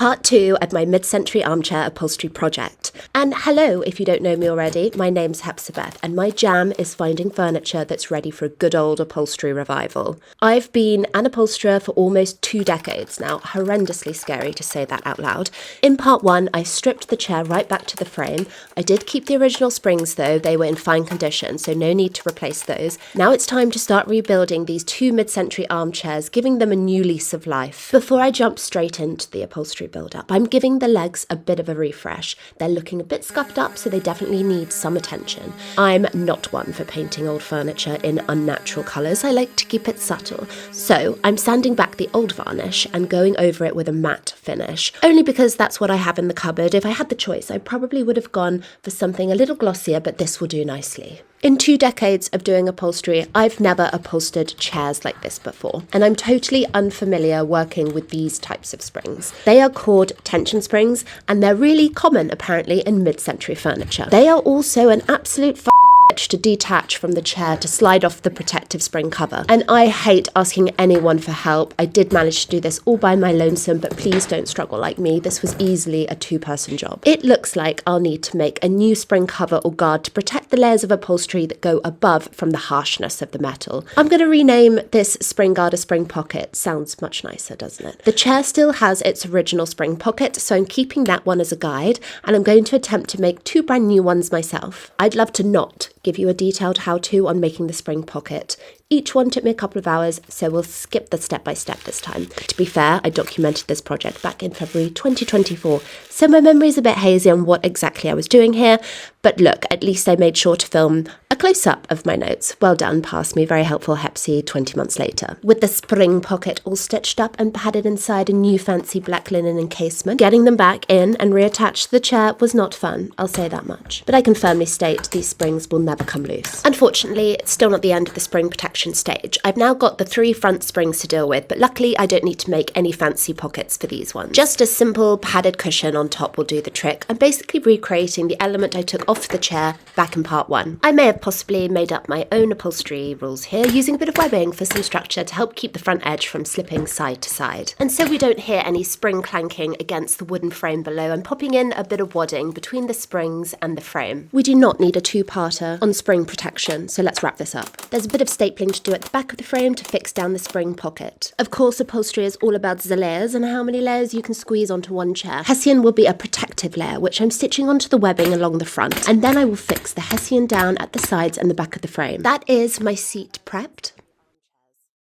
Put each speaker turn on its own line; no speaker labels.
part 2 of my mid-century armchair upholstery project. And hello, if you don't know me already, my name's Hepzibeth, and my jam is finding furniture that's ready for a good old upholstery revival. I've been an upholsterer for almost 2 decades now, horrendously scary to say that out loud. In part 1, I stripped the chair right back to the frame. I did keep the original springs though, they were in fine condition, so no need to replace those. Now it's time to start rebuilding these 2 mid-century armchairs, giving them a new lease of life. Before I jump straight into the upholstery build-up, I'm giving the legs a bit of a refresh. They're looking a bit scuffed up, so they definitely need some attention. I'm not one for painting old furniture in unnatural colours. I like to keep it subtle. So I'm sanding back the old varnish and going over it with a matte finish, only because that's what I have in the cupboard. If I had the choice, I probably would have gone for something a little glossier, but this will do nicely. In 2 decades of doing upholstery, I've never upholstered chairs like this before, and I'm totally unfamiliar working with these types of springs. They are called tension springs, and they're really common apparently in mid-century furniture. They are also an absolute to detach from the chair to slide off the protective spring cover. And I hate asking anyone for help. I did manage to do this all by my lonesome, but please don't struggle like me. This was easily a 2-person job. It looks like I'll need to make a new spring cover or guard to protect the layers of upholstery that go above from the harshness of the metal. I'm going to rename this spring guard a spring pocket. Sounds much nicer, doesn't it? The chair still has its original spring pocket, so I'm keeping that one as a guide, and I'm going to attempt to make 2 brand new ones myself. I'd love to not give you a detailed how-to on making the spring pocket. Each one took me a couple of hours, so we'll skip the step-by-step this time. To be fair, I documented this project back in February 2024, so my memory's a bit hazy on what exactly I was doing here, but look, at least I made sure to film a close-up of my notes. Well done, past me, very helpful Hepsi 20 months later. With the spring pocket all stitched up and padded inside a new fancy black linen encasement, getting them back in and reattached to the chair was not fun, I'll say that much. But I can firmly state these springs will never come loose. Unfortunately, it's still not the end of the spring protection stage. I've now got the 3 front springs to deal with, but luckily I don't need to make any fancy pockets for these ones. Just a simple padded cushion on top will do the trick. I'm basically recreating the element I took off the chair back in part 1. I may have possibly made up my own upholstery rules here, using a bit of webbing for some structure to help keep the front edge from slipping side to side. And so we don't hear any spring clanking against the wooden frame below, I'm popping in a bit of wadding between the springs and the frame. We do not need a 2-parter on spring protection, so let's wrap this up. There's a bit of stapling to do at the back of the frame to fix down the spring pocket. Of course, upholstery is all about the layers and how many layers you can squeeze onto one chair. Hessian will be a protective layer, which I'm stitching onto the webbing along the front, and then I will fix the Hessian down at the sides and the back of the frame. That is my seat prepped.